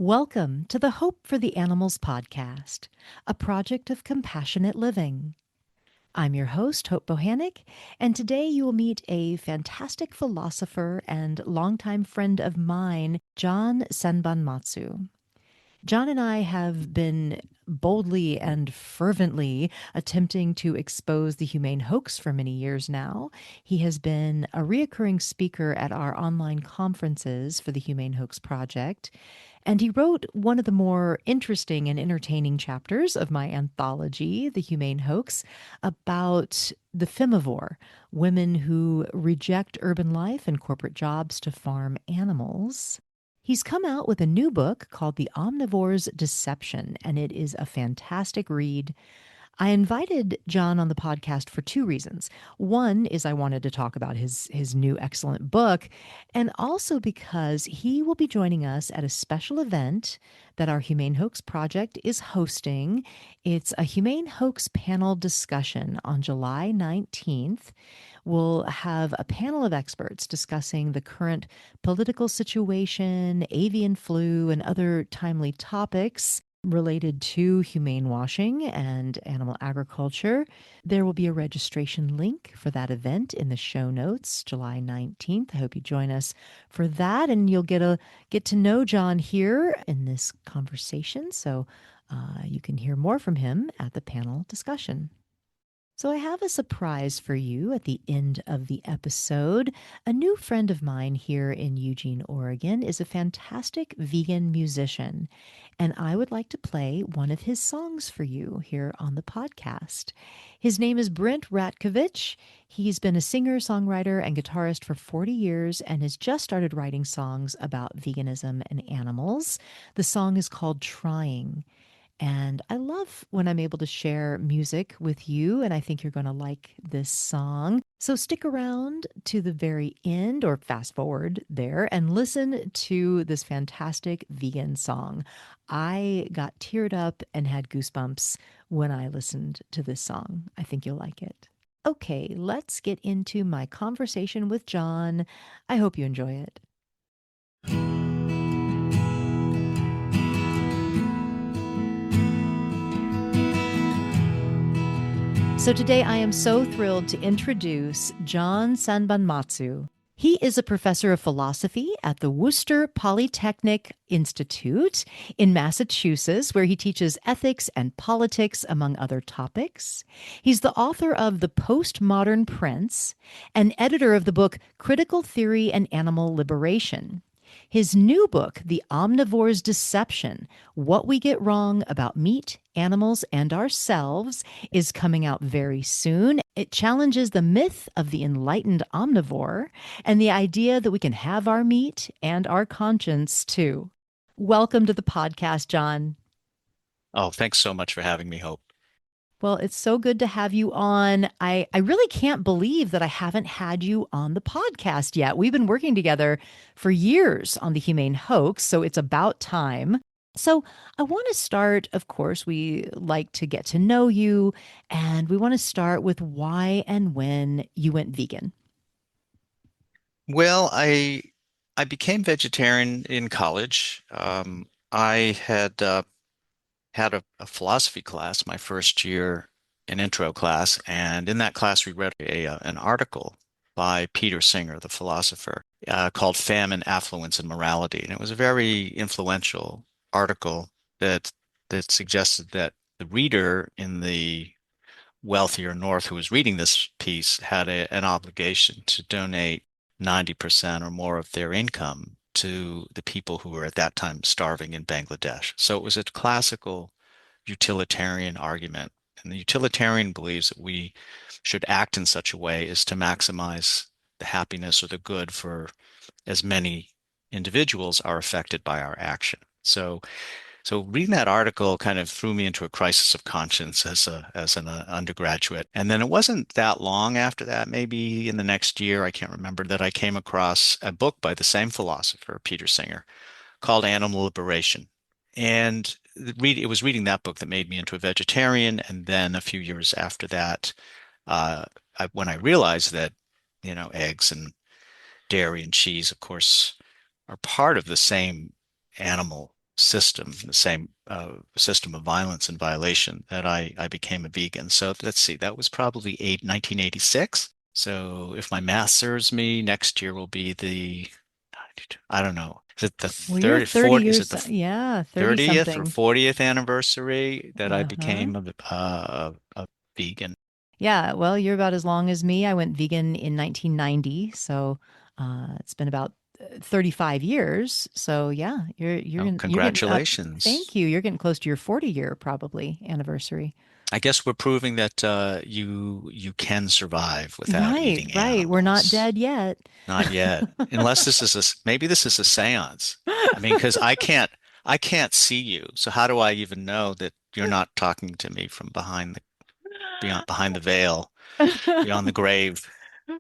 Welcome to the Hope for the Animals podcast, a project of compassionate living. I'm your host, Hope Bohannick, and today you will meet a fantastic philosopher and longtime friend of mine, John Sanbonmatsu. John and I have been boldly and fervently attempting to expose the humane hoax for many years now. He has been a reoccurring speaker at our online conferences for the Humane Hoax Project, and he wrote one of the more interesting and entertaining chapters of my anthology, The Humane Hoax, about the femivore, women who reject urban life and corporate jobs to farm animals. He's come out with a new book called The Omnivore's Deception, and it is a fantastic read. I invited John on the podcast for two reasons. One is I wanted to talk about his new excellent book, and also because he will be joining us at a special event that our Humane Hoax Project is hosting. It's a Humane Hoax panel discussion on July 19th. We'll have a panel of experts discussing the current political situation, avian flu, and other timely topics related to humane washing and animal agriculture. There will be a registration link for that event in the show notes, July 19th. I hope you join us for that, and you'll get to know John here in this conversation, so you can hear more from him at the panel discussion. So I have a surprise for you at the end of the episode. A new friend of mine here in Eugene, Oregon is a fantastic vegan musician, and I would like to play one of his songs for you here on the podcast. His name is Brent Ratkovich. He's been a singer, songwriter, and guitarist for 40 years and has just started writing songs about veganism and animals. The song is called Trying. And I love when I'm able to share music with you, and I think you're going to like this song. So stick around to the very end, or fast forward there, and listen to this fantastic vegan song. I got teared up and had goosebumps when I listened to this song. I think you'll like it. Okay, let's get into my conversation with John. I hope you enjoy it. So today I am so thrilled to introduce John Sanbonmatsu. He is a professor of philosophy at the Worcester Polytechnic Institute in Massachusetts, where he teaches ethics and politics, among other topics. He's the author of The Postmodern Prince and editor of the book Critical Theory and Animal Liberation. His new book, The Omnivore's Deception, What We Get Wrong About Meat, Animals, and Ourselves, is coming out very soon. It challenges the myth of the enlightened omnivore and the idea that we can have our meat and our conscience too. Welcome to the podcast, John. Oh, thanks so much for having me, Hope. Well, it's so good to have you on. I really can't believe that I haven't had you on the podcast yet. We've been working together for years on the Humane Hoax, so it's about time. So I want to start, of course, we like to get to know you, and we want to start with why and when you went vegan. Well, I became vegetarian in college. I had a philosophy class my first year, an intro class, and in that class we read an article by Peter Singer, the philosopher, called "Famine, Affluence, and Morality," and it was a very influential article that suggested that the reader in the wealthier North who was reading this piece had an obligation to donate 90% or more of their income to the people who were at that time starving in Bangladesh. So it was a classical utilitarian argument. And the utilitarian believes that we should act in such a way as to maximize the happiness or the good for as many individuals are affected by our action. So reading that article kind of threw me into a crisis of conscience as an undergraduate. And then it wasn't that long after that, maybe in the next year, I can't remember, that I came across a book by the same philosopher, Peter Singer, called Animal Liberation. And it was reading that book that made me into a vegetarian. And then a few years after that, when I realized that, eggs and dairy and cheese, of course, are part of the same animal system, the same system of violence and violation, that I became a vegan. So let's see, that was probably 1986. So if my math serves me, next year will be the, I don't know, is it the Well, you're 30th, 30 40, is it years, the yeah, 30 30th or something. 40th anniversary that I Uh-huh. became a vegan? Yeah, well, you're about as long as me. I went vegan in 1990, so it's been about 35 years. So yeah, Oh, you're getting up. congratulations. Thank you. You're getting close to your 40 year probably anniversary. I guess we're proving that you can survive without Right, eating right. We're not animals. dead yet. Not yet. Unless this is maybe this is a seance. I mean, because I can't see you. So how do I even know that you're not talking to me from behind the veil, beyond the grave?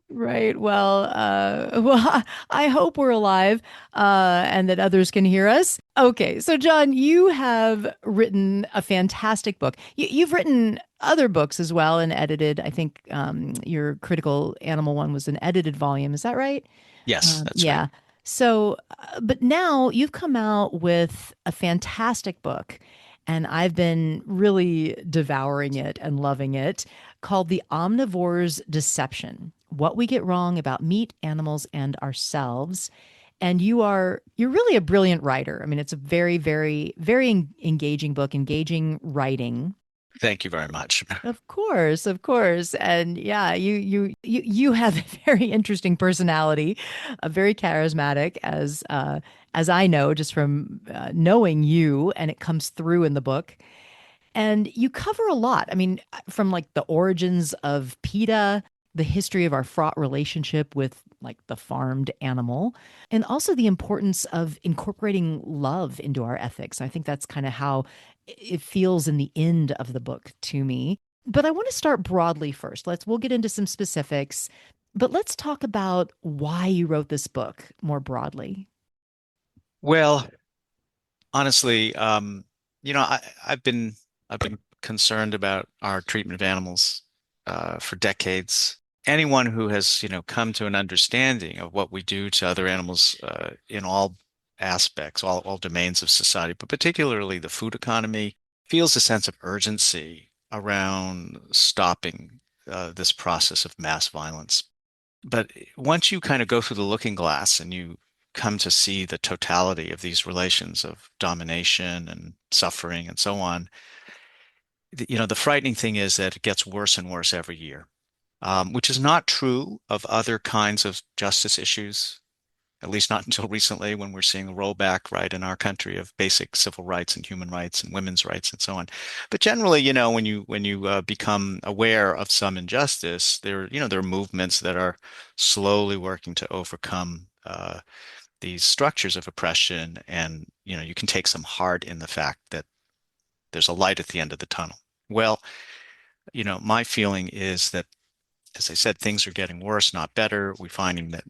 Right. Well, I hope we're alive and that others can hear us. Okay. So, John, you have written a fantastic book. You've written other books as well and edited. I think your critical animal one was an edited volume. Is that right? Yes, that's right. Yeah. So, but now you've come out with a fantastic book, and I've been really devouring it and loving it, called The Omnivore's Deception: What We Get Wrong About Meat, Animals, and Ourselves. And you're really a brilliant writer. I mean, it's a very, very, very engaging book, engaging writing. Thank you very much. Of course, of course. And yeah, you have a very interesting personality, very charismatic as I know just from knowing you, and it comes through in the book. And you cover a lot. I mean, from like the origins of PETA, the history of our fraught relationship with like the farmed animal, and also the importance of incorporating love into our ethics. I think that's kind of how it feels in the end of the book to me. But I want to start broadly first. We'll get into some specifics, but let's talk about why you wrote this book more broadly. Well, honestly, I've been concerned about our treatment of animals for decades. Anyone who has, come to an understanding of what we do to other animals in all aspects, all domains of society, but particularly the food economy, feels a sense of urgency around stopping this process of mass violence. But once you kind of go through the looking glass and you come to see the totality of these relations of domination and suffering and so on, the frightening thing is that it gets worse and worse every year, which is not true of other kinds of justice issues, at least not until recently when we're seeing the rollback, right, in our country of basic civil rights and human rights and women's rights and so on. But generally, when you become aware of some injustice, there are movements that are slowly working to overcome these structures of oppression, and you can take some heart in the fact that there's a light at the end of the tunnel. Well, my feeling is that, as I said, things are getting worse, not better. We're finding that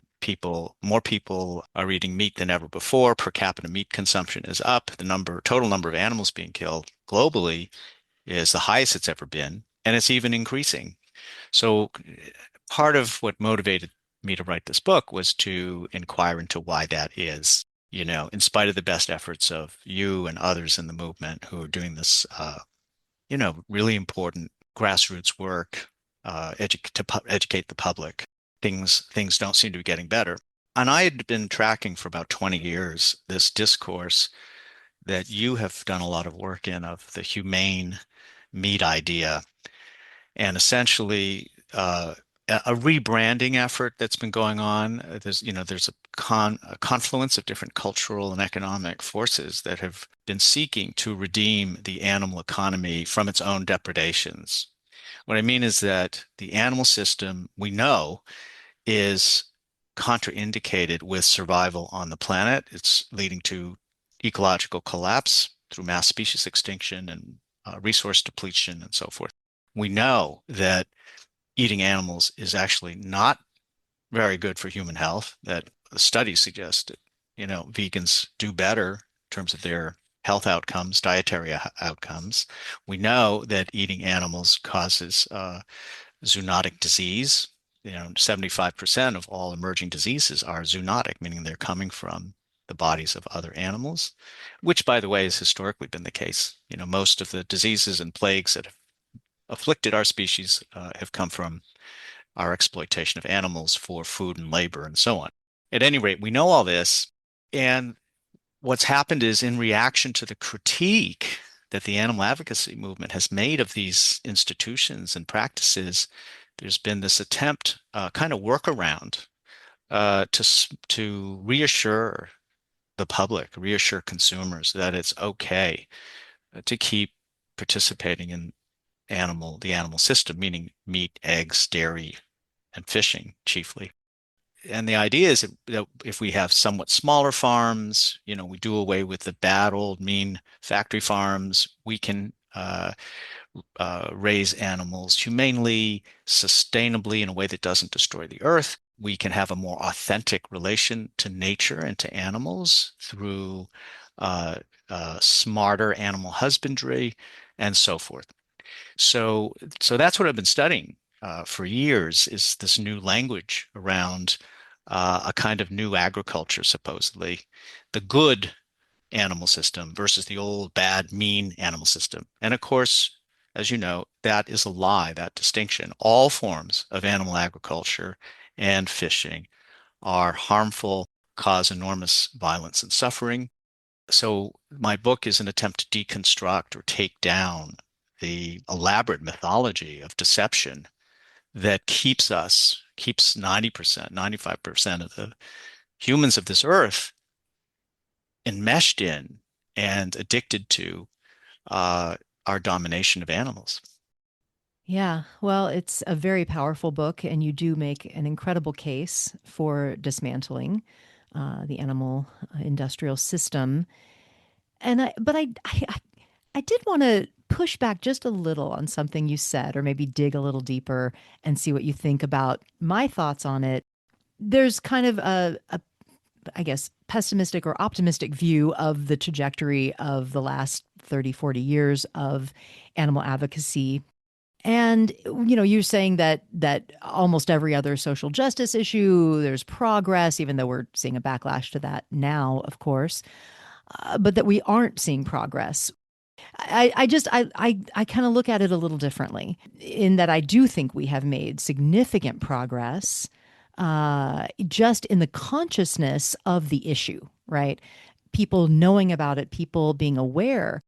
more people are eating meat than ever before. Per capita meat consumption is up. Total number of animals being killed globally is the highest it's ever been, and it's even increasing. So part of what motivated me to write this book was to inquire into why that is. In spite of the best efforts of you and others in the movement who are doing this, really important grassroots work, educate the public. Things don't seem to be getting better. And I had been tracking for about 20 years this discourse that you have done a lot of work in, of the humane meat idea, and essentially a rebranding effort that's been going on. There's a confluence of different cultural and economic forces that have been seeking to redeem the animal economy from its own depredations. What I mean is that the animal system, we know, is contraindicated with survival on the planet. It's leading to ecological collapse through mass species extinction and resource depletion and so forth. We know that eating animals is actually not very good for human health, that the studies suggest that, vegans do better in terms of their health outcomes, dietary outcomes. We know that eating animals causes zoonotic disease. 75% of all emerging diseases are zoonotic, meaning they're coming from the bodies of other animals, which, by the way, has historically been the case. Most of the diseases and plagues that have afflicted our species have come from our exploitation of animals for food and labor and so on. At any rate, we know all this. And what's happened is, in reaction to the critique that the animal advocacy movement has made of these institutions and practices, there's been this attempt, kind of workaround, to reassure the public, reassure consumers that it's okay to keep participating in the animal system, meaning meat, eggs, dairy, and fishing chiefly. And the idea is that if we have somewhat smaller farms, we do away with the bad old mean factory farms, we can raise animals humanely, sustainably, in a way that doesn't destroy the earth. We can have a more authentic relation to nature and to animals through uh, smarter animal husbandry and so forth. So that's what I've been studying for years, is this new language around a kind of new agriculture, supposedly, the good animal system versus the old bad, mean animal system. And of course, as you know, that is a lie, that distinction. All forms of animal agriculture and fishing are harmful, cause enormous violence and suffering. So my book is an attempt to deconstruct or take down the elaborate mythology of deception that keeps 90%, 95% of the humans of this earth enmeshed in and addicted to uh, our domination of animals. Yeah, well, it's a very powerful book, and you do make an incredible case for dismantling the animal industrial system. But I did want to push back just a little on something you said, or maybe dig a little deeper and see what you think about my thoughts on it. There's kind of a I guess, pessimistic or optimistic view of the trajectory of the last 30, 40 years of animal advocacy. And you're saying that almost every other social justice issue, there's progress, even though we're seeing a backlash to that now, of course, but that we aren't seeing progress. I kind of look at it a little differently, in that I do think we have made significant progress just in the consciousness of the issue, right? People knowing about it, people being aware.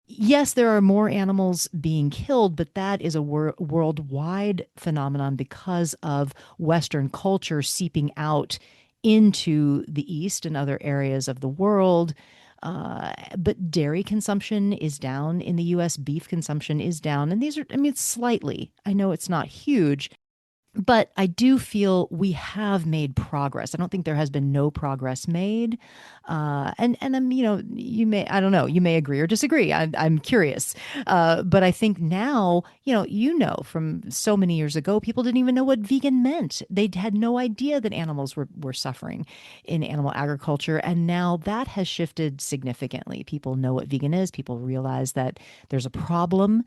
Yes, there are more animals being killed, but that is a worldwide phenomenon because of Western culture seeping out into the East and other areas of the world. But dairy consumption is down in the US, beef consumption is down. And these are, I mean, it's slightly, I know it's not huge, but I do feel we have made progress. I don't think there has been no progress made. And I'm, I don't know, you may agree or disagree. I'm curious. But I think now, from so many years ago, people didn't even know what vegan meant. They had no idea that animals were suffering in animal agriculture. And now that has shifted significantly. People know what vegan is. People realize that there's a problem.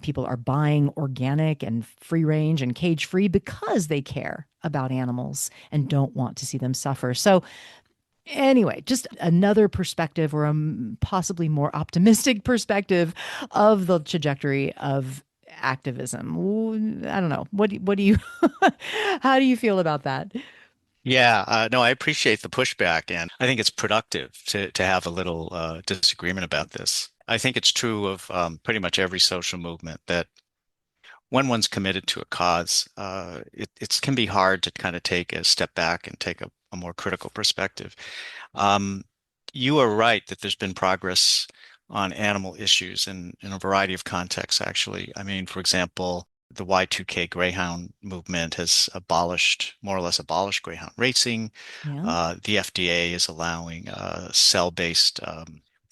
People are buying organic and free range and cage free because they care about animals and don't want to see them suffer. So, anyway, just another perspective, or a possibly more optimistic perspective of the trajectory of activism. I don't know. What do you, how do you feel about that? Yeah, no, I appreciate the pushback, and I think it's productive to have a little disagreement about this. I think it's true of pretty much every social movement that when one's committed to a cause, it can be hard to kind of take a step back and take a more critical perspective. Um, you are right that there's been progress on animal issues in a variety of contexts, actually. I mean, for example, the Y2K Greyhound movement has more or less abolished Greyhound racing. Yeah, The FDA is allowing cell-based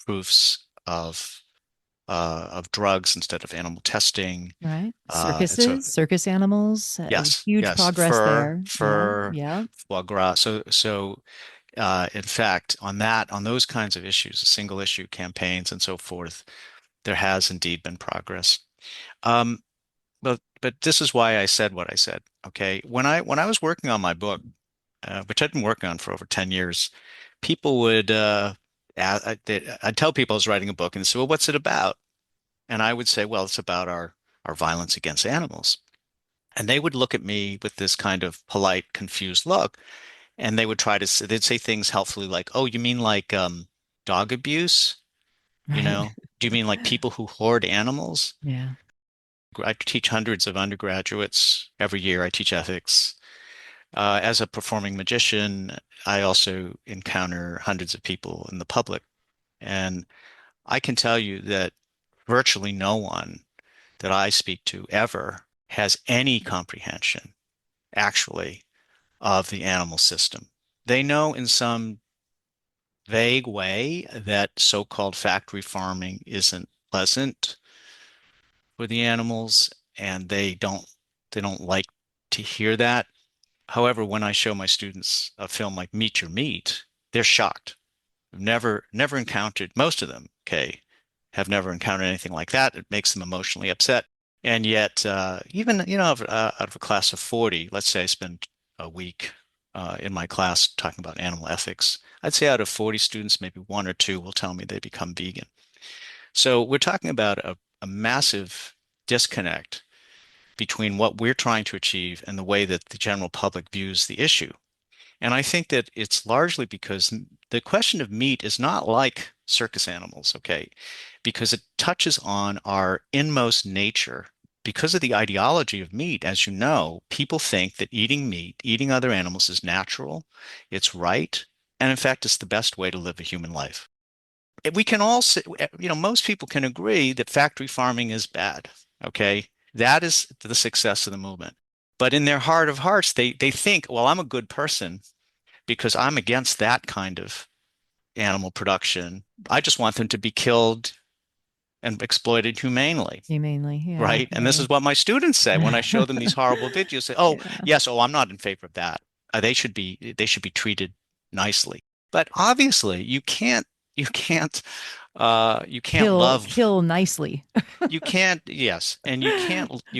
proofs of drugs instead of animal testing. right. And so, Circus animals, yes, huge yes, progress there. Yeah, fur, yeah, foie gras. So, in fact, on those kinds of issues, single issue campaigns and so forth, there has indeed been progress. Um, but this is why I said what I said. Okay, when I was working on my book, which I'd been working on for over 10 years, people would I'd tell people I was writing a book and they say, well, what's it about? And I would say, well, it's about our violence against animals. And they would look at me with this kind of polite, confused look, and they would they'd say things helpfully like, oh, you mean like dog abuse? You Right. know, do you mean like people who hoard animals? Yeah. I teach hundreds of undergraduates every year. I teach ethics. As a performing magician, I also encounter hundreds of people in the public. And I can tell you that virtually no one that I speak to ever has any comprehension, actually, of the animal system. They know in some vague way that so-called factory farming isn't pleasant for the animals, and they don't like to hear that. However, when I show my students a film like Meet Your Meat, they're shocked. Never encountered, most of them, okay, have never encountered anything like that. It makes them emotionally upset. And yet, even, out of a class of 40, let's say I spend a week in my class talking about animal ethics, I'd say out of 40 students, maybe one or two will tell me they become vegan. So we're talking about a massive disconnect between what we're trying to achieve and the way that the general public views the issue. And I think that it's largely because the question of meat is not like circus animals, okay? Because it touches on our inmost nature. Because of the ideology of meat, as you know, people think that eating meat, eating other animals is natural, it's right, and in fact, it's the best way to live a human life. We can all say, most people can agree that factory farming is bad, okay? That is the success of the movement. But in their heart of hearts, they think, well, I'm a good person because I'm against that kind of animal production. I just want them to be killed and exploited humanely, Humanely. Yeah. right? And this Yeah. is what my students say when I show them these horrible videos. Say, "Oh, Yeah. yes, oh, I'm not in favor of that. They should be treated nicely." But obviously, you can't love Kill nicely. you can't, yes, and you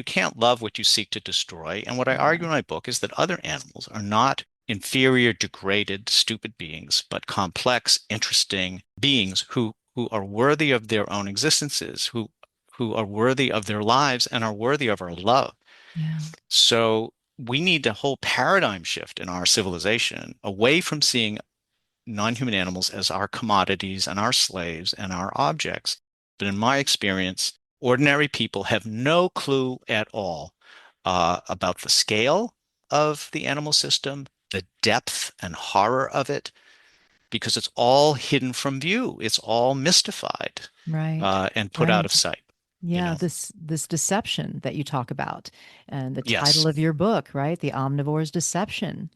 can't love what you seek to destroy. And what I Yeah. argue in my book is that other animals are not inferior, degraded, stupid beings, but complex, interesting beings who are worthy of their own existences, who are worthy of their lives and are worthy of our love. Yeah. So we need a whole paradigm shift in our civilization away from seeing non-human animals as our commodities and our slaves and our objects. But in my experience, ordinary people have no clue at all about the scale of the animal system, the depth and horror of it, because it's all hidden from view. It's all mystified Right. and put out Right. of sight, you Yeah, know? this deception that you talk about, and the title Yes. of your book, right? The Omnivore's Deception.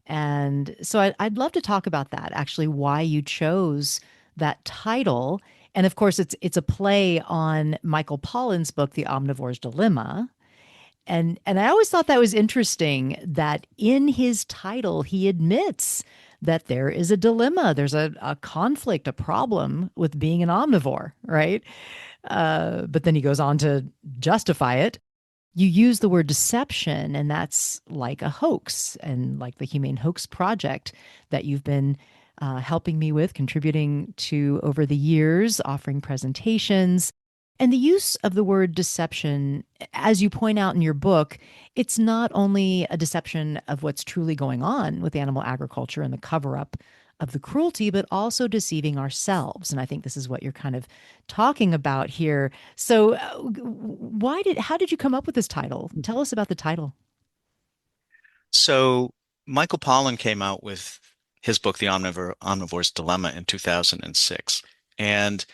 And so I'd love to talk about that, actually, why you chose that title. And of course, it's a play on Michael Pollan's book, The Omnivore's Dilemma. And I always thought that was interesting that in his title, he admits that there is a dilemma, there's a conflict, a problem with being an omnivore, right? But then he goes on to justify it. You use the word deception, and that's like a hoax, and like the Humane Hoax Project that you've been helping me with, contributing to over the years, offering presentations. And the use of the word deception, as you point out in your book, it's not only a deception of what's truly going on with animal agriculture and the cover up of the cruelty, but also deceiving ourselves. And I think this is what you're kind of talking about here. So, how did you come up with this title? Tell us about the title. So Michael Pollan came out with his book, Omnivore's Dilemma, in 2006. And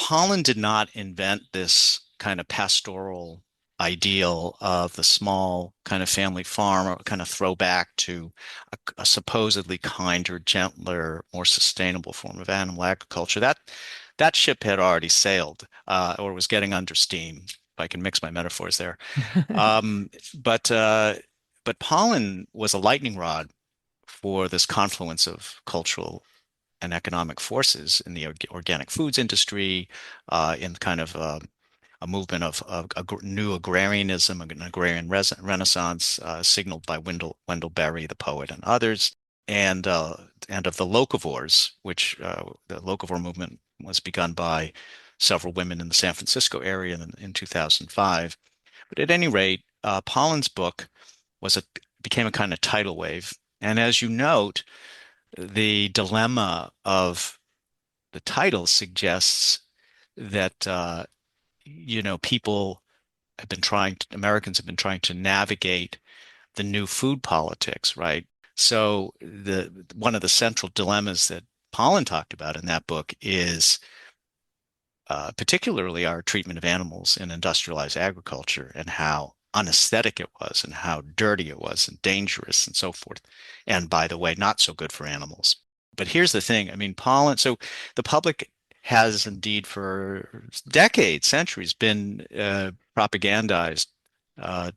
Pollan did not invent this kind of pastoral ideal of the small kind of family farm or kind of throwback to a supposedly kinder, gentler, more sustainable form of animal agriculture. That ship had already sailed, or was getting under steam, if I can mix my metaphors there. Um, but uh, but Pollan was a lightning rod for this confluence of cultural and economic forces in the organic foods industry, in kind of a movement of new agrarianism, an agrarian renaissance, signaled by Wendell Berry, the poet, and others. and uh, and of the locavores, which the locavore movement was begun by several women in the San Francisco area in 2005. But at any rate, Pollan's book was a became a kind of tidal wave. And as you note, the dilemma of the title suggests that people Americans have been trying to navigate the new food politics, right? So the one of the central dilemmas that Pollan talked about in that book is particularly our treatment of animals in industrialized agriculture and how unesthetic it was and how dirty it was and dangerous and so forth. And by the way, not so good for animals. But here's the thing. I mean, pollen, so the public has indeed for decades, centuries been propagandized,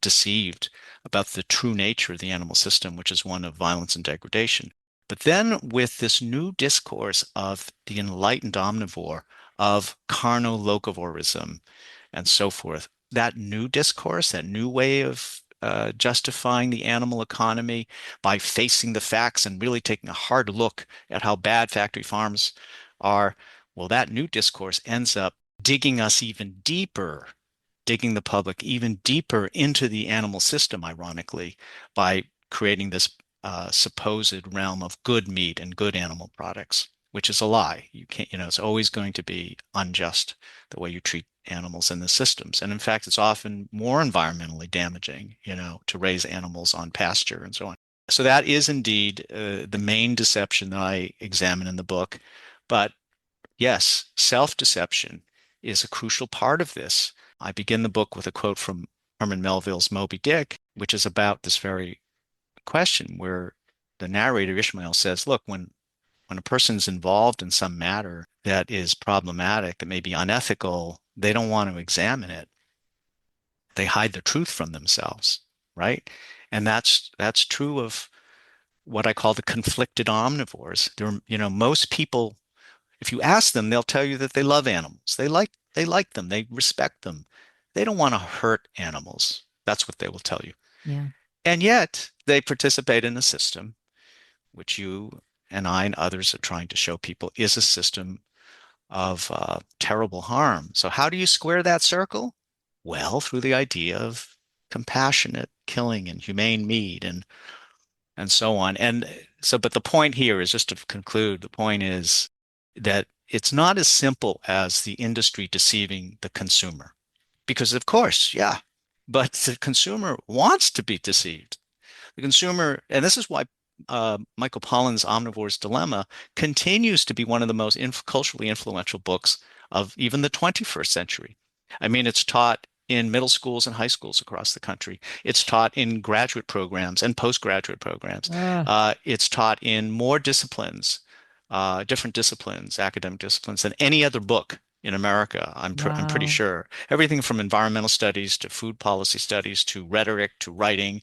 deceived about the true nature of the animal system, which is one of violence and degradation. But then with this new discourse of the enlightened omnivore, of carno-locavorism and so forth. That new discourse, that new way of justifying the animal economy by facing the facts and really taking a hard look at how bad factory farms are, well, that new discourse ends up digging us even deeper, digging the public even deeper into the animal system, ironically, by creating this supposed realm of good meat and good animal products, which is a lie. You can't, it's always going to be unjust the way you treat animals in the systems. And in fact, it's often more environmentally damaging, to raise animals on pasture and so on. So that is indeed the main deception that I examine in the book. But yes, self-deception is a crucial part of this. I begin the book with a quote from Herman Melville's Moby Dick, which is about this very question where the narrator Ishmael says, look, when a person's involved in some matter that is problematic, that may be unethical, they don't want to examine it. They hide the truth from themselves, right? And that's true of what I call the conflicted omnivores. Most people, if you ask them, they'll tell you that they love animals. They like them. They respect them. They don't want to hurt animals. That's what they will tell you. Yeah. And yet they participate in a system which you and I and others are trying to show people is a system of terrible harm. So how do you square that circle? Well, through the idea of compassionate killing and humane meat and so on. And so, but the point here is just to conclude, the point is that it's not as simple as the industry deceiving the consumer. Because of course, yeah, but the consumer wants to be deceived. The consumer, and this is why Michael Pollan's Omnivore's Dilemma continues to be one of the most culturally influential books of even the 21st century. I mean, it's taught in middle schools and high schools across the country. It's taught in graduate programs and postgraduate programs. Uh, It's taught in more disciplines, different disciplines, academic disciplines than any other book in America. I'm pretty wow. sure everything from environmental studies to food policy studies to rhetoric to writing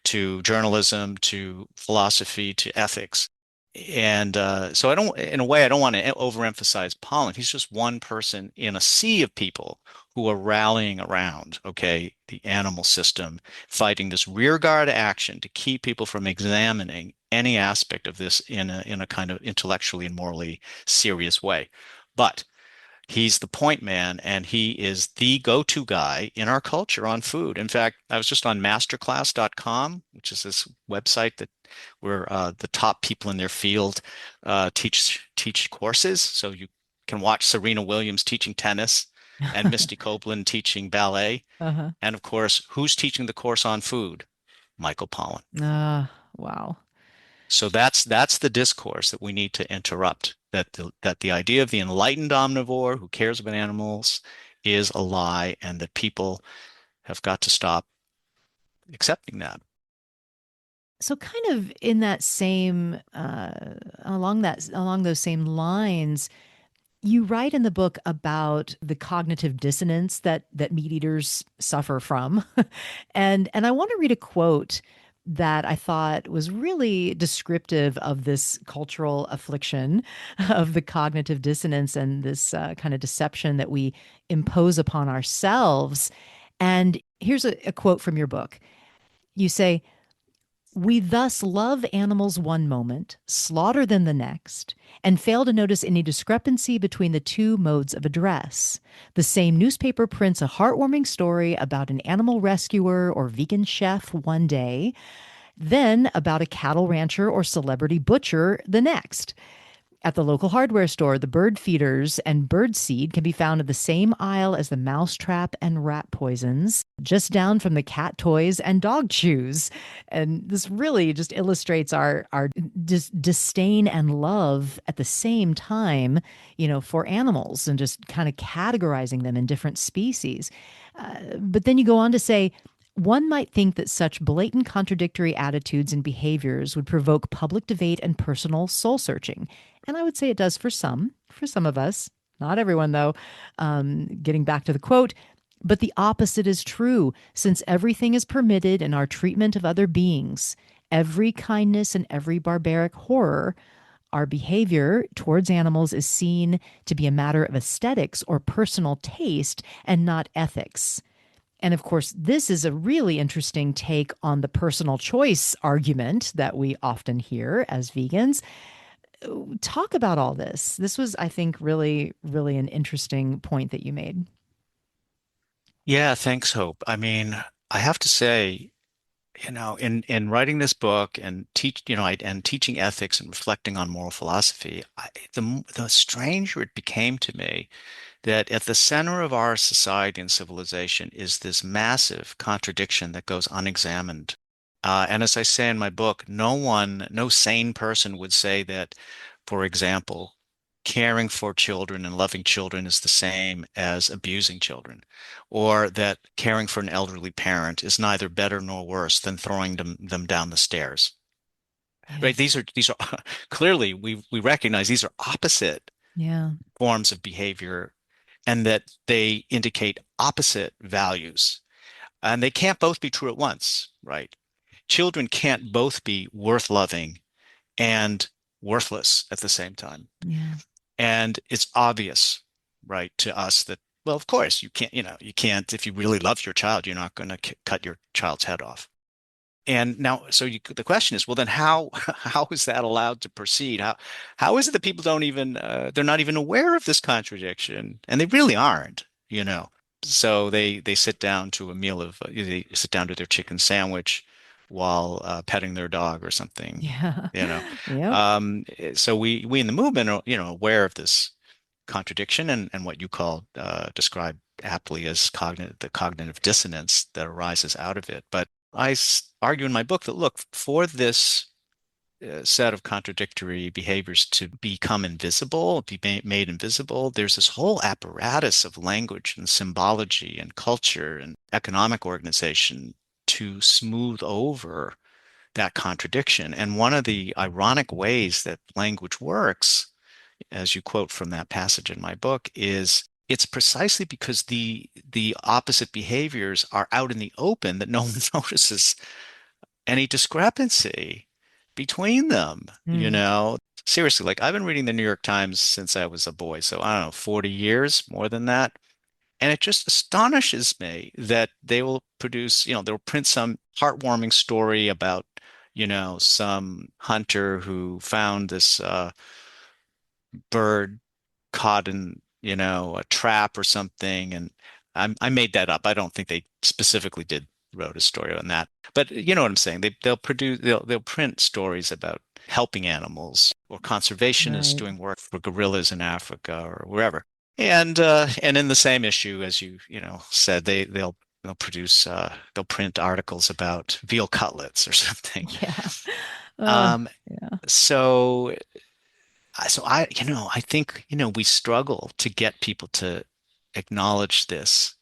to journalism, to philosophy, to ethics. And so I don't, in a way, I don't want to overemphasize Pollan. He's just one person in a sea of people who are rallying around, okay, the animal system, fighting this rearguard action to keep people from examining any aspect of this in a kind of intellectually and morally serious way. But he's the point man, and he is the go-to guy in our culture on food. In fact, I was just on masterclass.com, which is this website that where the top people in their field teach courses. So you can watch Serena Williams teaching tennis and Misty Copeland teaching ballet. Uh-huh. And of course, who's teaching the course on food? Michael Pollan. Wow. So that's the discourse that we need to interrupt. That the idea of the enlightened omnivore who cares about animals is a lie, and that people have got to stop accepting that. So kind of in that same along those same lines, you write in the book about the cognitive dissonance that meat eaters suffer from. And I want to read a quote that I thought was really descriptive of this cultural affliction of the cognitive dissonance and this kind of deception that we impose upon ourselves. And here's a quote from your book. You say, We thus love animals one moment, slaughter them the next, and fail to notice any discrepancy between the two modes of address. The same newspaper prints a heartwarming story about an animal rescuer or vegan chef one day, then about a cattle rancher or celebrity butcher the next. At the local hardware store, the bird feeders and bird seed can be found in the same aisle as the mousetrap and rat poisons, just down from the cat toys and dog chews. And this really just illustrates our disdain and love at the same time, for animals and just kind of categorizing them in different species. But then you go on to say, one might think that such blatant contradictory attitudes and behaviors would provoke public debate and personal soul searching. And I would say it does for some of us, not everyone, though. Getting back to the quote, but the opposite is true, since everything is permitted in our treatment of other beings. Every kindness and every barbaric horror, our behavior towards animals is seen to be a matter of aesthetics or personal taste and not ethics. And of course, this is a really interesting take on the personal choice argument that we often hear as vegans. Talk about all this. This was, I think, really, really an interesting point that you made. Yeah, thanks, Hope. I mean, I have to say, in writing this book and teaching ethics and reflecting on moral philosophy, the stranger it became to me that at the center of our society and civilization is this massive contradiction that goes unexamined. And as I say in my book, no sane person would say that, for example, caring for children and loving children is the same as abusing children, or that caring for an elderly parent is neither better nor worse than throwing them down the stairs. Yeah. Right? These are clearly we recognize these are opposite Yeah. forms of behavior and that they indicate opposite values. And they can't both be true at once, right? Children can't both be worth loving and worthless at the same time. Yeah. And it's obvious, right, to us that, well, of course, you can't, if you really love your child, you're not going to cut your child's head off. And now, the question is, well, then how is that allowed to proceed? How is it that people don't even they're not even aware of this contradiction, and they really aren't, you know? So they sit down to a meal of they sit down to their chicken sandwich while petting their dog or something, Yeah. you know. Yep. So we in the movement are aware of this contradiction and what you call describe aptly as cognitive dissonance that arises out of it. But argue in my book that look, for this set of contradictory behaviors to become invisible, be made invisible, there's this whole apparatus of language and symbology and culture and economic organization to smooth over that contradiction. And one of the ironic ways that language works, as you quote from that passage in my book, is it's precisely because the opposite behaviors are out in the open that no one notices any discrepancy between them, you Mm. know? Seriously, like I've been reading the New York Times since I was a boy, so I don't know, 40 years, more than that. And it just astonishes me that they will produce, they'll print some heartwarming story about, some hunter who found this bird caught in, a trap or something. And I made that up. I don't think they specifically wrote a story on that. But you know what I'm saying? They'll print stories about helping animals or conservationists Right. doing work for gorillas in Africa or wherever. And in the same issue, as said, they'll print articles about veal cutlets or something. Yeah. Uh, Um, yeah. so I think, we struggle to get people to acknowledge this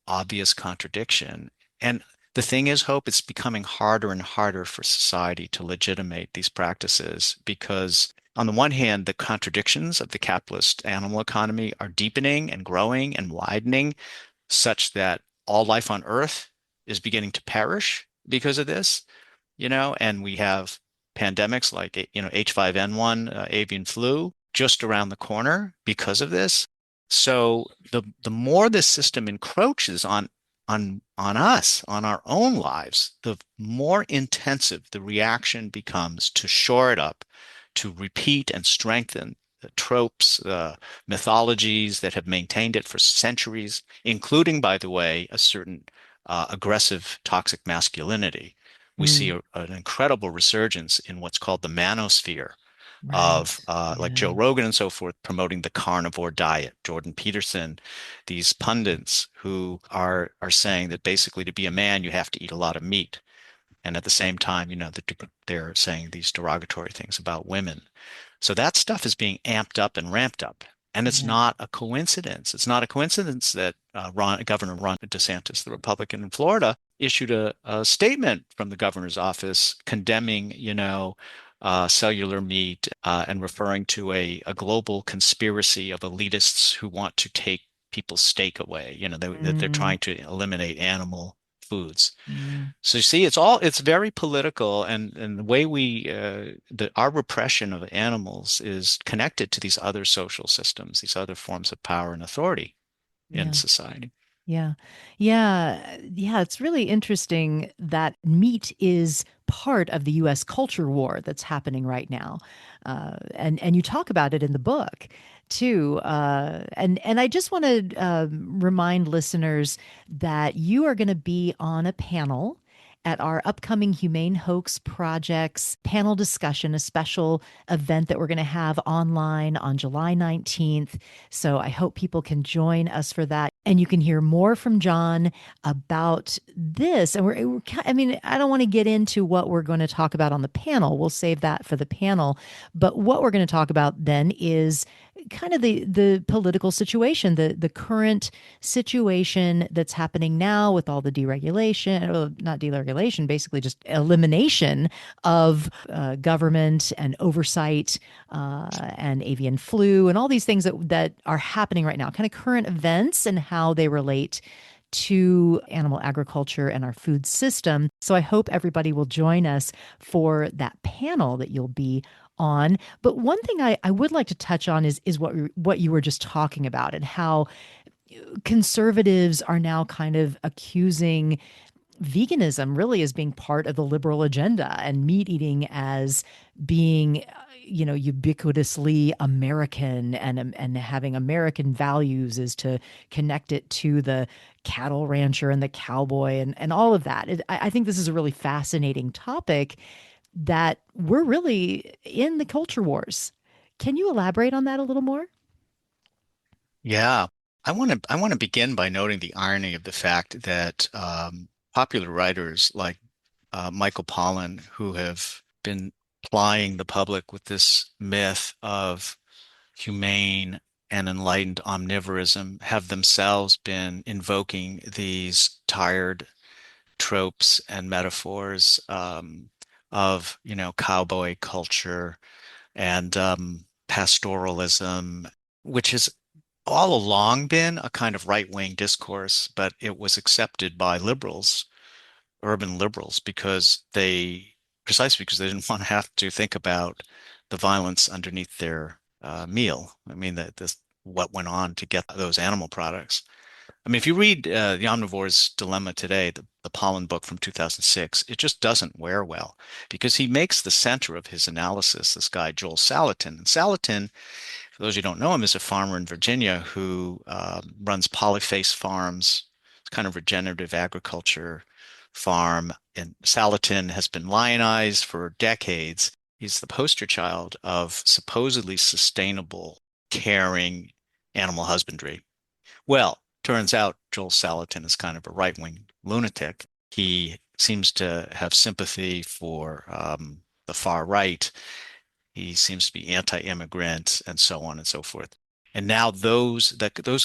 obvious contradiction. And the thing is, Hope, it's becoming harder and harder for society to legitimate these practices because, on the one hand, the contradictions of the capitalist animal economy are deepening and growing and widening such that all life on Earth is beginning to perish because of this, and we have pandemics like, H5N1, avian flu, just around the corner because of this. So the more this system encroaches on on us, on our own lives, the more intensive the reaction becomes to shore it up, to repeat and strengthen the tropes, the mythologies that have maintained it for centuries, including, by the way, a certain aggressive, toxic masculinity. We see Mm, an incredible resurgence in what's called the manosphere of right. like Yeah. Joe Rogan and so forth, promoting the carnivore diet. Jordan Peterson, these pundits who are saying that basically to be a man you have to eat a lot of meat, and at the same time, they're saying these derogatory things about women. So that stuff is being amped up and ramped up. And it's Yeah. not a coincidence. It's not a coincidence that Governor Ron DeSantis, the Republican in Florida, issued a statement from the governor's office condemning, cellular meat and referring to a global conspiracy of elitists who want to take people's steak away. That they're Mm, trying to eliminate animal foods. mm, So you see, it's very political, and the way our repression of animals is connected to these other social systems, these other forms of power and authority in yeah. society. Yeah. Yeah. Yeah. It's really interesting that meat is part of the US culture war that's happening right now. And you talk about it in the book too. And I just want to remind listeners that you are going to be on a panel at our upcoming Humane Hoax Projects panel discussion, a special event that we're going to have online on July 19th. So I hope people can join us for that. And you can hear more from John about this. And I mean, I don't want to get into what we're going to talk about on the panel. We'll save that for the panel. But what we're going to talk about then is kind of the political situation, the current situation that's happening now with all the deregulation, or not deregulation, basically just elimination of government and oversight and avian flu and all these things that are happening right now, kind of current events and how they relate to animal agriculture and our food system. So I hope everybody will join us for that panel that you'll be on. But one thing I would like to touch on is what you were just talking about, and how conservatives are now kind of accusing veganism really as being part of the liberal agenda, and meat eating as being ubiquitously American, and having American values is to connect it to the cattle rancher and the cowboy and all of that. I think this is a really fascinating topic that we're really in the culture wars. Can you elaborate on that a little more? Yeah, I want to begin by noting the irony of the fact that popular writers like Michael Pollan, who have been plying the public with this myth of humane and enlightened omnivorism, have themselves been invoking these tired tropes and metaphors of, cowboy culture and pastoralism, which has all along been a kind of right-wing discourse, but it was accepted by liberals, urban liberals, precisely because they didn't want to have to think about the violence underneath their meal. I mean, what went on to get those animal products. I mean, if you read The Omnivore's Dilemma today, the Pollen book from 2006, it just doesn't wear well because he makes the center of his analysis this guy, Joel Salatin. And Salatin, for those who don't know him, is a farmer in Virginia who runs Polyface Farms. It's kind of regenerative agriculture farm. And Salatin has been lionized for decades. He's the poster child of supposedly sustainable, caring animal husbandry. Well, turns out Joel Salatin is kind of a right-wing lunatic. He seems to have sympathy for the far right. He seems to be anti-immigrant and so on and so forth. And now those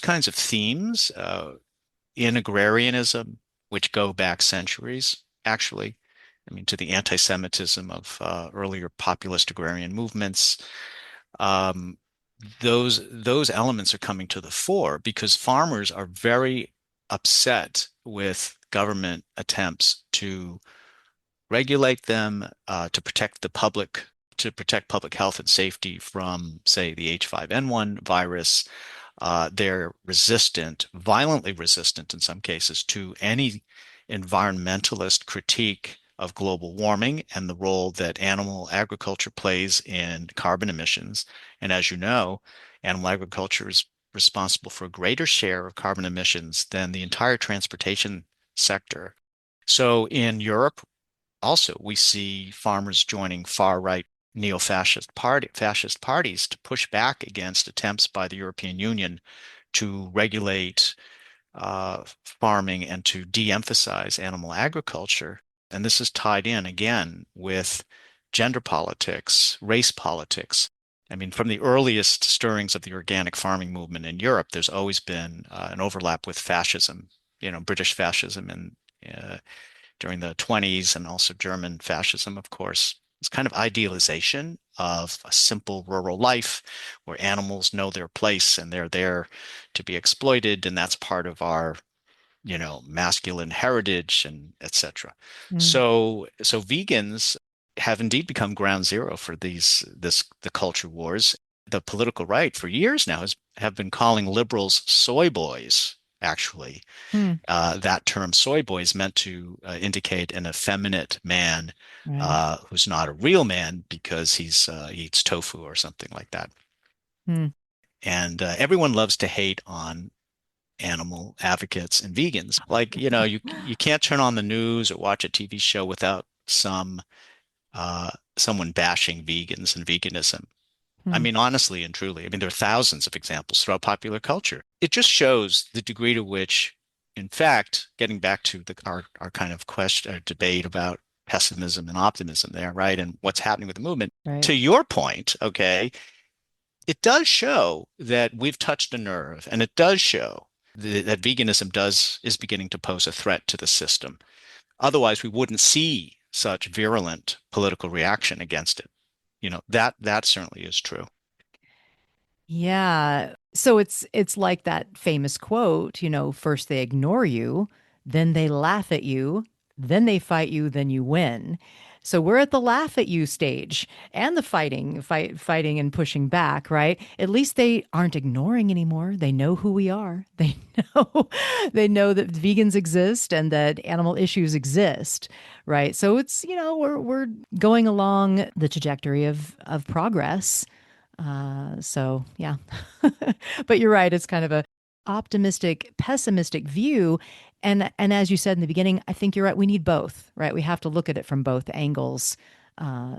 kinds of themes in agrarianism, which go back centuries, actually, I mean, to the anti-Semitism of earlier populist agrarian movements, um, those elements are coming to the fore because farmers are very upset with government attempts to regulate them, to protect the public, to protect public health and safety from, say, the H5N1 virus, They're resistant, violently resistant in some cases, to any environmentalist critique of global warming and the role that animal agriculture plays in carbon emissions. And as you know, animal agriculture is responsible for a greater share of carbon emissions than the entire transportation sector. So in Europe, also, we see farmers joining far-right fascist parties to push back against attempts by the European Union to regulate farming and to de-emphasize animal agriculture. And this is tied in again with gender politics, race politics. I mean, from the earliest stirrings of the organic farming movement in Europe, there's always been an overlap with fascism, British fascism and during the 20s and also German fascism, of course. It's kind of idealization of a simple rural life where animals know their place and they're there to be exploited, and that's part of our, masculine heritage and etc. Mm, So vegans have indeed become ground zero for the culture wars. The political right for years now have been calling liberals soy boys, actually. mm, That term soy boy is meant to indicate an effeminate man right. who's not a real man because he eats tofu or something like that. Mm, And everyone loves to hate on animal advocates and vegans. Like, you can't turn on the news or watch a TV show without someone bashing vegans and veganism. I mm, mean, honestly and truly, I mean, there are thousands of examples throughout popular culture. It just shows the degree to which, in fact, getting back to our kind of question or debate about pessimism and optimism there, right? And what's happening with the movement. right. To your point, okay, it does show that we've touched a nerve, and it does show that veganism is beginning to pose a threat to the system. Otherwise, we wouldn't see such virulent political reaction against it. That certainly is true. Yeah. So it's like that famous quote, first they ignore you, then they laugh at you, then they fight you, then you win. So we're at the laugh at you stage and the fighting and pushing back, right? At least they aren't ignoring anymore. They know who we are. They know they know that vegans exist and that animal issues exist, right? So it's, we're going along the trajectory of progress. So yeah, but you're right. It's kind of a optimistic, pessimistic view, and as you said in the beginning, I think you're right. We need both, right? We have to look at it from both angles,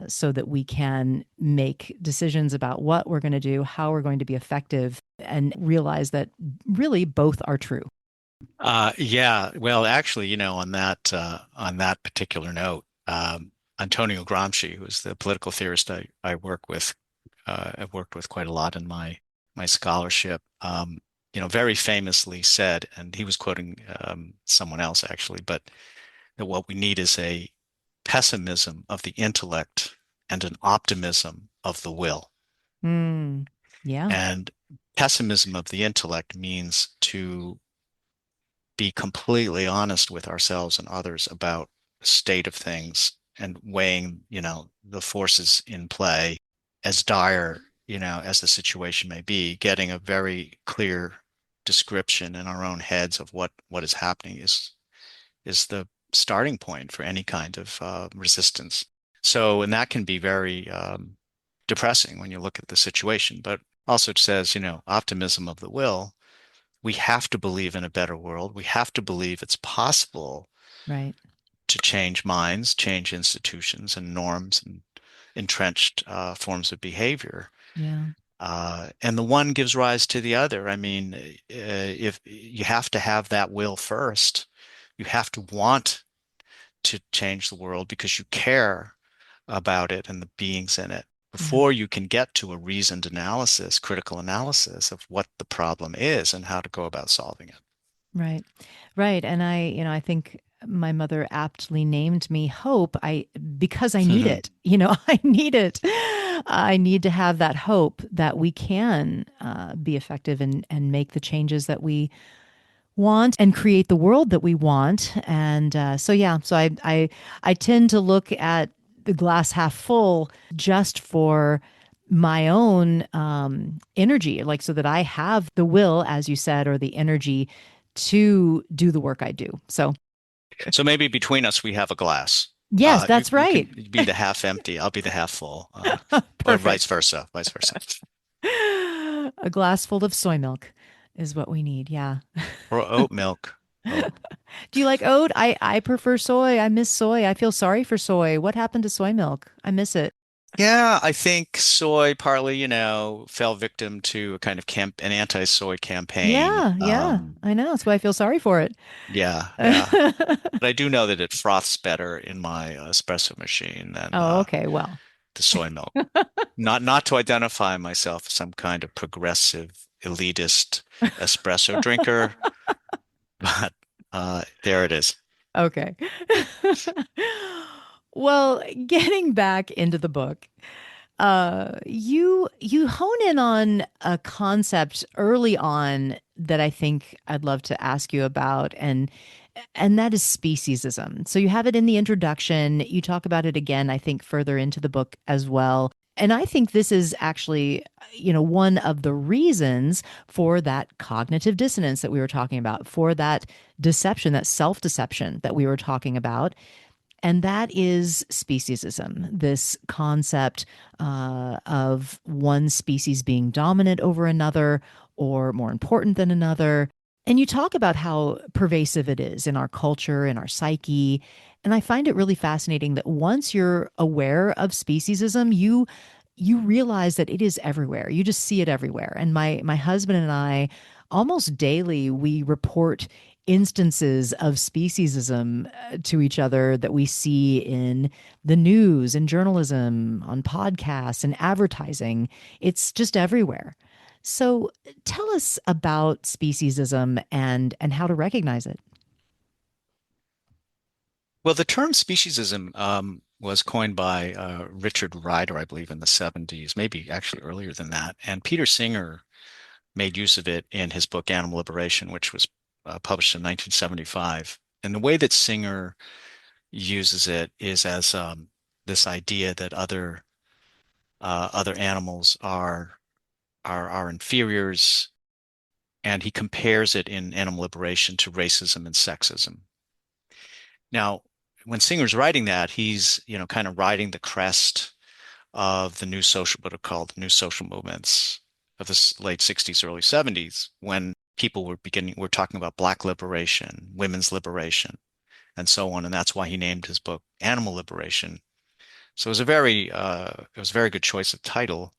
so that we can make decisions about what we're going to do, how we're going to be effective, and realize that really both are true. Yeah, well, actually, on that particular note, Antonio Gramsci, who is the political theorist I work with, I've worked with quite a lot in my scholarship, very famously said, and he was quoting someone else actually, but that what we need is a pessimism of the intellect and an optimism of the will. Mm, yeah, And pessimism of the intellect means to be completely honest with ourselves and others about the state of things and weighing, the forces in play as dire, as the situation may be, getting a very clear description in our own heads of what is happening is the starting point for any kind of resistance. So, and that can be very depressing when you look at the situation, but also it says, optimism of the will. We have to believe in a better world. We have to believe it's possible right. to change minds, change institutions and norms and entrenched forms of behavior. Yeah, And the one gives rise to the other. I mean, if you have to have that will first, you have to want to change the world because you care about it and the beings in it yeah. before you can get to a reasoned analysis, critical analysis of what the problem is and how to go about solving it. Right. Right. And I think my mother aptly named me Hope. Because I need it. I need it. I need to have that hope that we can be effective and make the changes that we want and create the world that we want. And so yeah, so I tend to look at the glass half full just for my own energy, like so that I have the will, as you said, or the energy to do the work I do. So, So maybe between us, we have a glass. yes, You that's you right. can be the half empty. I'll be the half full, or vice Perfect. versa, vice versa, A glass full of soy milk is what we need. Yeah. or oat milk. Oh, Do you like oat? I prefer soy. I miss soy. I feel sorry for soy. What happened to soy milk? I miss it. yeah. I think soy partly, fell victim to a kind of an anti-soy campaign. Yeah, yeah. I know. That's why I feel sorry for it. Yeah, yeah. But I do know that it froths better in my espresso machine than Oh, okay. Well, the soy milk. Not to identify myself as some kind of progressive elitist espresso drinker, but there it is. okay. Well, getting back into the book, you hone in on a concept early on that I think I'd love to ask you about, and that is speciesism. So you have it in the introduction. You talk about it again, I think, further into the book as well. And I think this is actually, one of the reasons for that cognitive dissonance that we were talking about, for that deception, that self-deception that we were talking about, and that is speciesism, this concept of one species being dominant over another or more important than another. And you talk about how pervasive it is in our culture, in our psyche. And I find it really fascinating that once you're aware of speciesism, you realize that it is everywhere. You just see it everywhere. And my husband and I almost daily we report instances of speciesism to each other that we see in the news and journalism, on podcasts and advertising. It's just everywhere. So tell us about speciesism and how to recognize it. Well, the term speciesism was coined by Richard Ryder, I believe, in the 70s, maybe actually earlier than that. And Peter Singer made use of it in his book Animal Liberation, which was published in 1975. And the way that Singer uses it is as this idea that other animals are inferiors, and he compares it in Animal Liberation to racism and sexism. Now, when Singer's writing that, he's kind of riding the crest of the new social, what are called new social movements of the late 60s, early 70s, when people were talking about Black liberation, women's liberation, and so on. And that's why he named his book Animal Liberation. So it was a very good choice of title,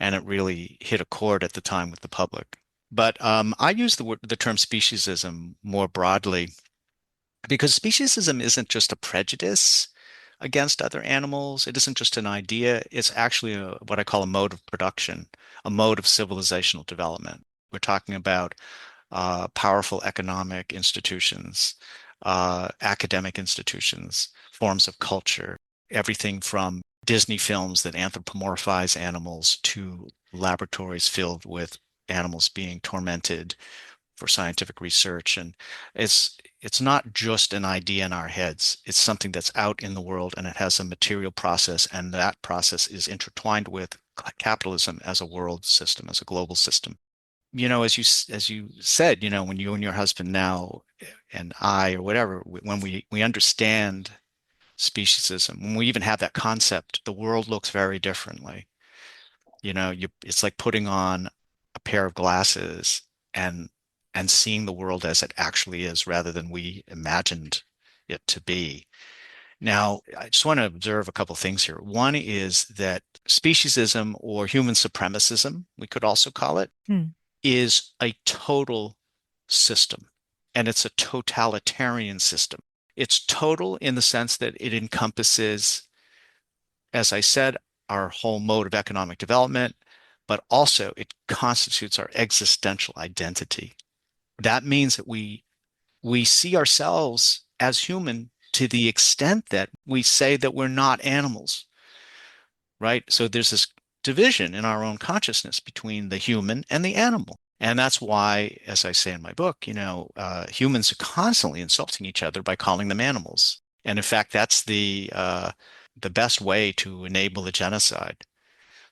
and it really hit a chord at the time with the public. But I use the term speciesism more broadly because speciesism isn't just a prejudice against other animals. It isn't just an idea. It's actually what I call a mode of production, a mode of civilizational development. We're talking about powerful economic institutions, academic institutions, forms of culture, everything from Disney films that anthropomorphize animals to laboratories filled with animals being tormented for scientific research. And it's not just an idea in our heads. It's something that's out in the world, and it has a material process, and that process is intertwined with capitalism as a world system, as a global system. As you said, when you and your husband now and I or whatever, when we understand speciesism, when we even have that concept, the world looks very differently. It's like putting on a pair of glasses and and seeing the world as it actually is rather than we imagined it to be. Now, I just want to observe a couple things here. One is that speciesism or human supremacism, we could also call it, Hmm. is a total system, and it's a totalitarian system. It's total in the sense that it encompasses, as I said, our whole mode of economic development, but also it constitutes our existential identity. That means that we see ourselves as human to the extent that we say that we're not animals, right? So there's this division in our own consciousness between the human and the animal. And that's why, as I say in my book, humans are constantly insulting each other by calling them animals. And in fact, that's the best way to enable the genocide.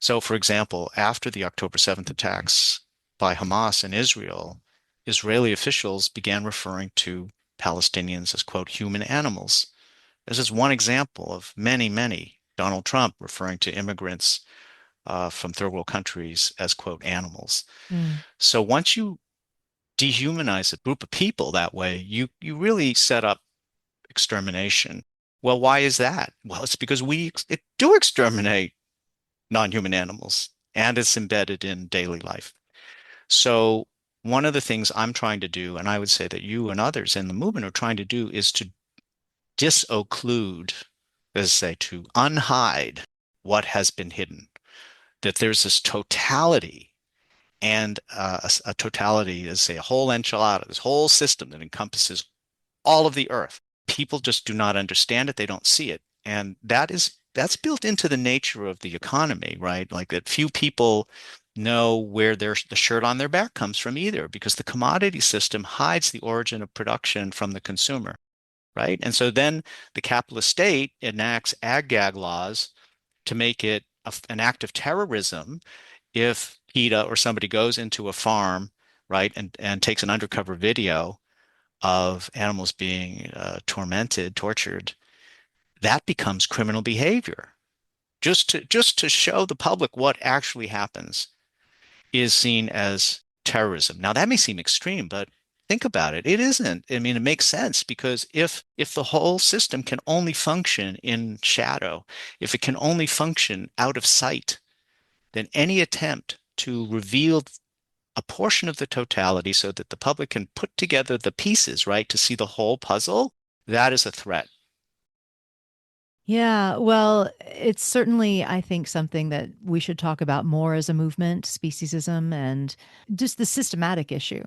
So, for example, after the October 7th attacks by Hamas in Israel, Israeli officials began referring to Palestinians as, quote, human animals. This is one example of many, many. Donald Trump referring to immigrants from third world countries as, quote, animals. Mm. So once you dehumanize a group of people that way, you really set up extermination. Well, why is that? Well, it's because we do exterminate non-human animals, and it's embedded in daily life. So one of the things I'm trying to do, and I would say that you and others in the movement are trying to do, is to disocclude, as I say, to unhide what has been hidden. That there's this totality, and a totality is, say, a whole enchilada, this whole system that encompasses all of the earth. People just do not understand it. They don't see it. And that's built into the nature of the economy, right? Like that few people know where the shirt on their back comes from either, because the commodity system hides the origin of production from the consumer, right? And so then the capitalist state enacts ag-gag laws to make it an act of terrorism if PETA or somebody goes into a farm, right, and takes an undercover video of animals being tormented, tortured, that becomes criminal behavior. Just to show the public what actually happens is seen as terrorism. Now that may seem extreme, but think about it. It isn't. I mean, it makes sense because if the whole system can only function in shadow, if it can only function out of sight, then any attempt to reveal a portion of the totality so that the public can put together the pieces, right, to see the whole puzzle, that is a threat. Yeah, well, it's certainly, I think, something that we should talk about more as a movement, speciesism, and just the systematic issue,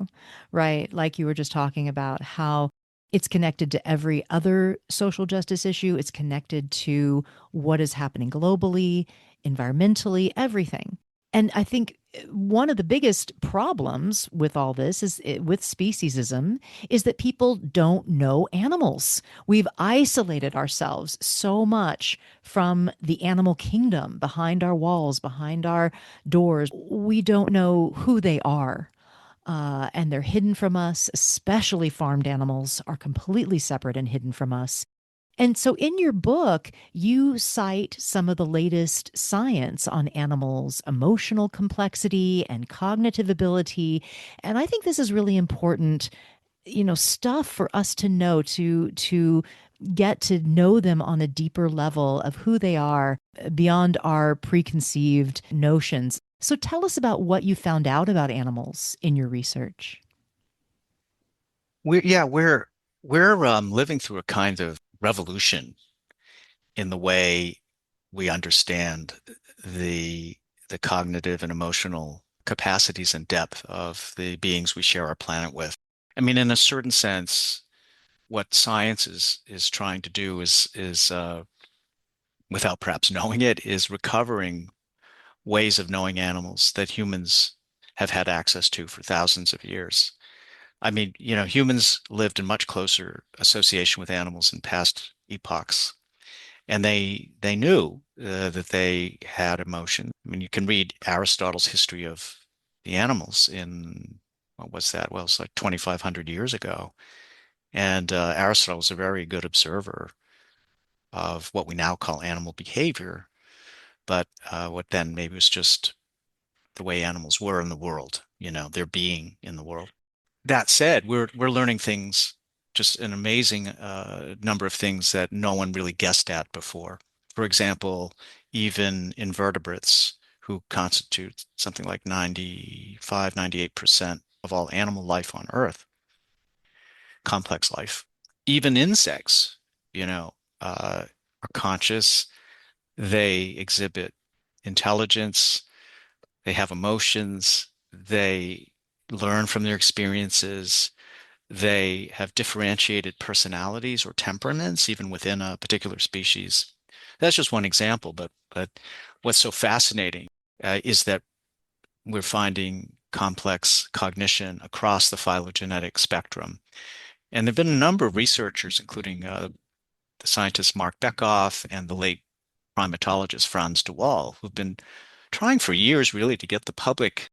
right? Like you were just talking about how it's connected to every other social justice issue, it's connected to what is happening globally, environmentally, everything. And I think one of the biggest problems with all this is with speciesism is that people don't know animals. We've isolated ourselves so much from the animal kingdom behind our walls, behind our doors. We don't know who they are. And they're hidden from us, especially farmed animals are completely separate and hidden from us. And so in your book, you cite some of the latest science on animals' emotional complexity and cognitive ability. And I think this is really important, stuff for us to know to get to know them on a deeper level of who they are beyond our preconceived notions. So tell us about what you found out about animals in your research. We're living through a kind of revolution in the way we understand the the cognitive and emotional capacities and depth of the beings we share our planet with. I mean, in a certain sense, what science is trying to do is without perhaps knowing it, is recovering ways of knowing animals that humans have had access to for thousands of years. I mean, humans lived in much closer association with animals in past epochs, and they knew that they had emotion. I mean, you can read Aristotle's History of the Animals in what's that? Well, it's like 2,500 years ago, and Aristotle was a very good observer of what we now call animal behavior, but what then maybe was just the way animals were in the world, their being in the world. That said, we're learning things, just an amazing number of things that no one really guessed at before. For example, even invertebrates, who constitute something like 95, 98% of all animal life on Earth, complex life. Even insects, are conscious. They exhibit intelligence. They have emotions. They learn from their experiences. They have differentiated personalities or temperaments, even within a particular species. That's just one example, but what's so fascinating is that we're finding complex cognition across the phylogenetic spectrum. And there have been a number of researchers, including the scientist Mark Bekoff and the late primatologist Franz de Waal, who've been trying for years really to get the public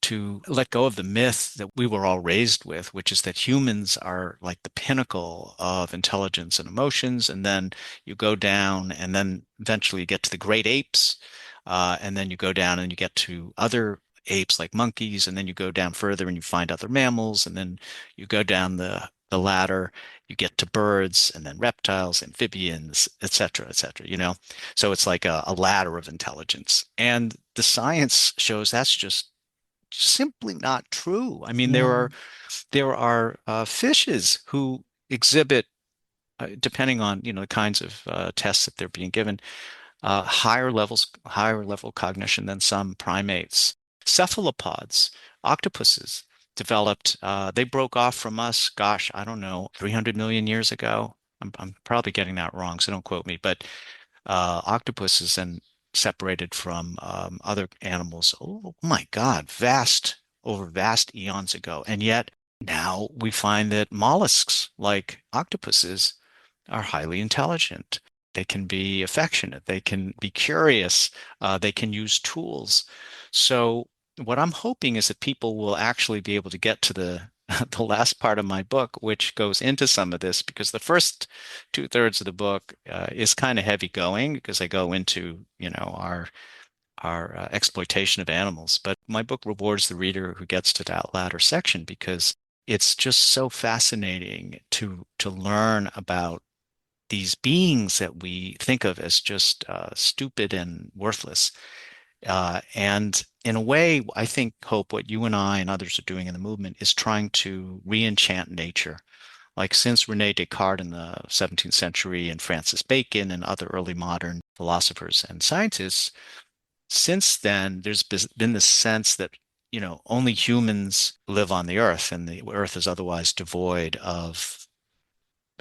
to let go of the myth that we were all raised with, which is that humans are like the pinnacle of intelligence and emotions, and then you go down, and then eventually you get to the great apes, and then you go down and you get to other apes like monkeys, and then you go down further and you find other mammals, and then you go down the ladder, you get to birds, and then reptiles, amphibians, et cetera, et cetera, you know? So it's like a ladder of intelligence. And the science shows that's just simply not true. I mean, Yeah. there are fishes who exhibit, depending on, you know, the kinds of tests that they're being given, higher level cognition than some primates. Cephalopods, octopuses, developed, they broke off from us, gosh, I don't know, 300 million years ago. I'm probably getting that wrong, so don't quote me, but octopuses and separated from other animals. Oh my God, over vast eons ago. And yet now we find that mollusks like octopuses are highly intelligent. They can be affectionate. They can be curious. They can use tools. So what I'm hoping is that people will actually be able to get to the the last part of my book, which goes into some of this, because the first two-thirds of the book is kind of heavy going because I go into, you know, our exploitation of animals. But my book rewards the reader who gets to that latter section because it's just so fascinating to learn about these beings that we think of as just stupid and worthless. And in a way, I think, Hope, what you and I and others are doing in the movement is trying to re-enchant nature. Like since René Descartes in the 17th century and Francis Bacon and other early modern philosophers and scientists, since then, there's been this sense that, you know, only humans live on the earth and the earth is otherwise devoid of,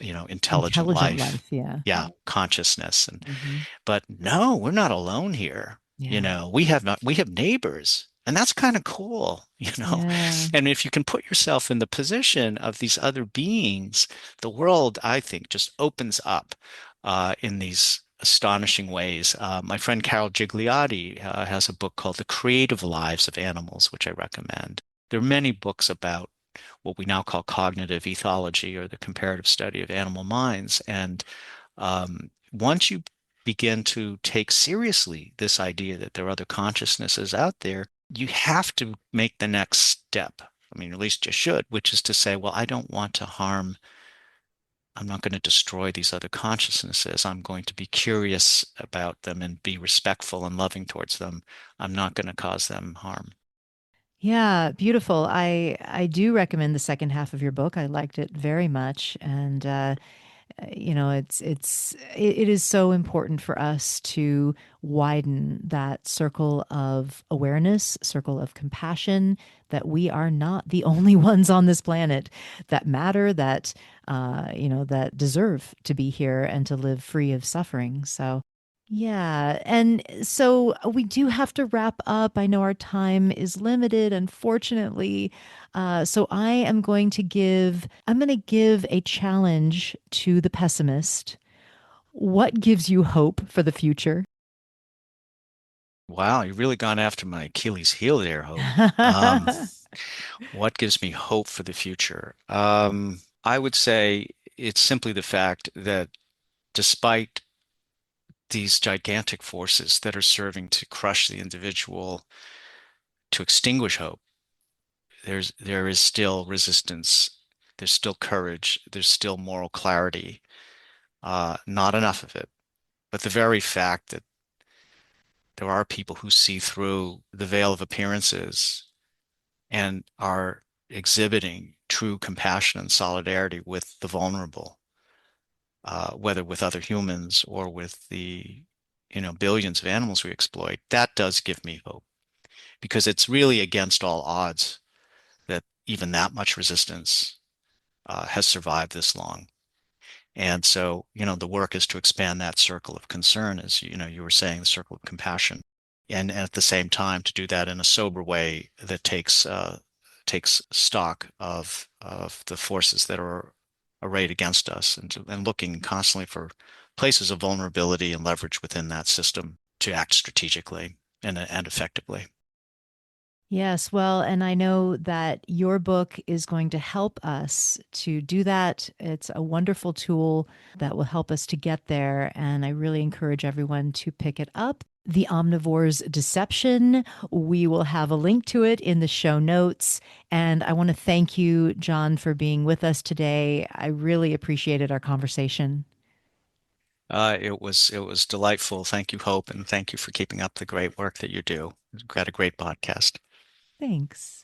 you know, intelligent Intelligent life. life. Yeah. Yeah, consciousness. And Hmm. but no, we're not alone here. You Yeah. know, we have neighbors, and that's kind of cool, you know. Yeah. And if you can put yourself in the position of these other beings, the world, I think, just opens up in these astonishing ways. My friend Carol Gigliotti has a book called The Creative Lives of Animals, which I recommend. There are many books about what we now call cognitive ethology or the comparative study of animal minds. And once you begin to take seriously this idea that there are other consciousnesses out there, you have to make the next step. I mean, at least you should, which is to say, well, I don't want to harm, I'm not going to destroy these other consciousnesses. I'm going to be curious about them and be respectful and loving towards them. I'm not going to cause them harm. Yeah, beautiful. I do recommend the second half of your book. I liked it very much, and you know, it is so important for us to widen that circle of awareness, circle of compassion, that we are not the only ones on this planet that matter, that you know, that deserve to be here and to live free of suffering. So yeah. And so we do have to wrap up. I know our time is limited, unfortunately. So I'm going to give a challenge to the pessimist. What gives you hope for the future? Wow, you've really gone after my Achilles heel there, Hope. What gives me hope for the future? I would say it's simply the fact that despite these gigantic forces that are serving to crush the individual, to extinguish hope, there is still resistance, there's still courage, there's still moral clarity. Not enough of it, but the very fact that there are people who see through the veil of appearances and are exhibiting true compassion and solidarity with the vulnerable, whether with other humans or with the, you know, billions of animals we exploit, that does give me hope because it's really against all odds that even that much resistance has survived this long. And so, you know, the work is to expand that circle of concern, as you know, you were saying, the circle of compassion, and at the same time to do that in a sober way that takes stock of the forces that are arrayed against us, and looking constantly for places of vulnerability and leverage within that system to act strategically. and effectively. Yes, well, and I know that your book is going to help us to do that. It's a wonderful tool that will help us to get there. And I really encourage everyone to pick it up. The Omnivore's Deception. We will have a link to it in the show notes. And I want to thank you, John, for being with us today. I really appreciated our conversation. It was delightful. Thank you, Hope, and thank you for keeping up the great work that you do. You've got a great podcast. Thanks.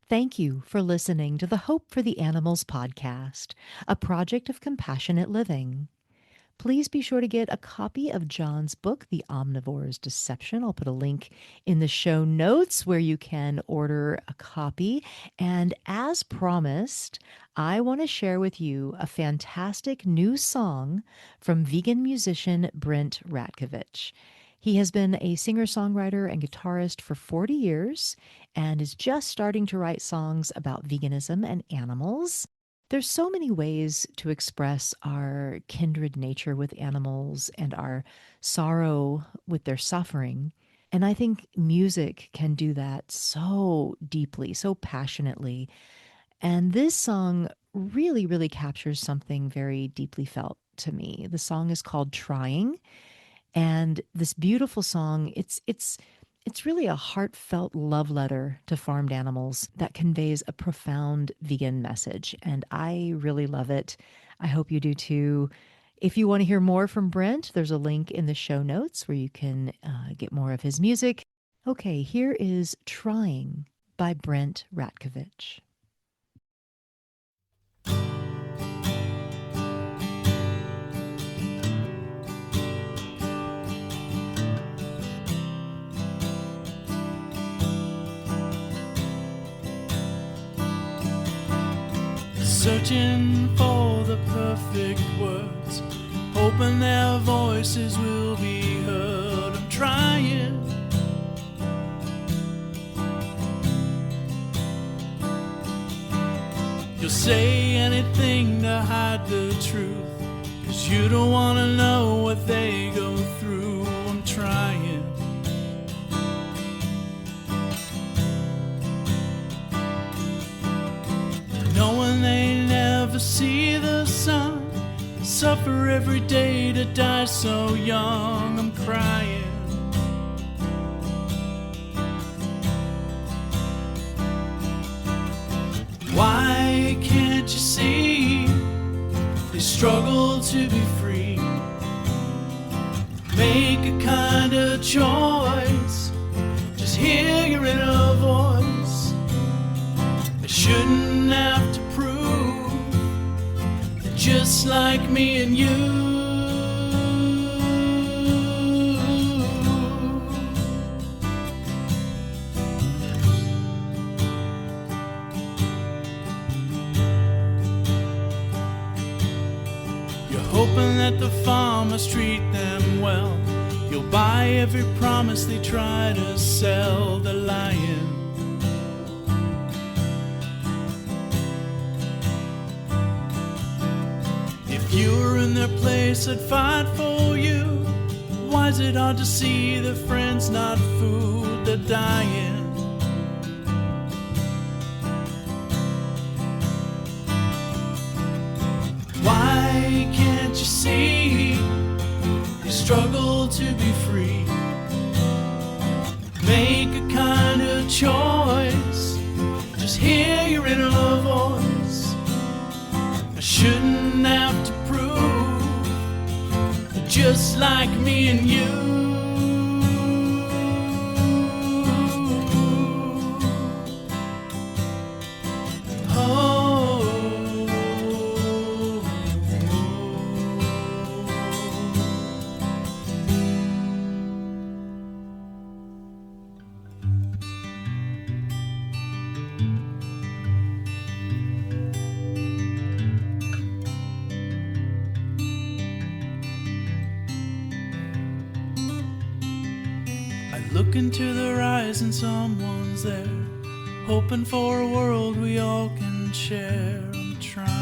Thank you for listening to the Hope for the Animals podcast, a project of compassionate living. Please be sure to get a copy of John's book, The Omnivore's Deception. I'll put a link in the show notes where you can order a copy. And as promised, I want to share with you a fantastic new song from vegan musician Brent Ratkovich. He has been a singer-songwriter and guitarist for 40 years and is just starting to write songs about veganism and animals. There's so many ways to express our kindred nature with animals and our sorrow with their suffering. And I think music can do that so deeply, so passionately. And this song really, really captures something very deeply felt to me. The song is called Trying. And this beautiful song, it's really a heartfelt love letter to farmed animals that conveys a profound vegan message. And I really love it. I hope you do too. If you want to hear more from Brent, there's a link in the show notes where you can get more of his music. Okay, here is Trying by Brent Ratkovich. Searching for the perfect words, hoping their voices will be heard. I'm trying. You'll say anything to hide the truth, 'cause you don't wanna know what they go through. I'm trying. Knowing they never see the sun, suffer every day to die so young. I'm crying. Why can't you see they struggle to be free? Make a kind of choice, just hear your inner voice. They shouldn't have to prove they're just like me and you. Hoping that the farmers treat them well. You'll buy every promise they try to sell. They're lying. If you were in their place, I'd fight for you. Why is it hard to see that friends not food? They're dying. Why can't you see they struggle to be free? Make a kind of choice, just hear your inner voice. I shouldn't have to prove they're just like me and you. Look into their eyes and someone's there, hoping for a world we all can share. I'm trying.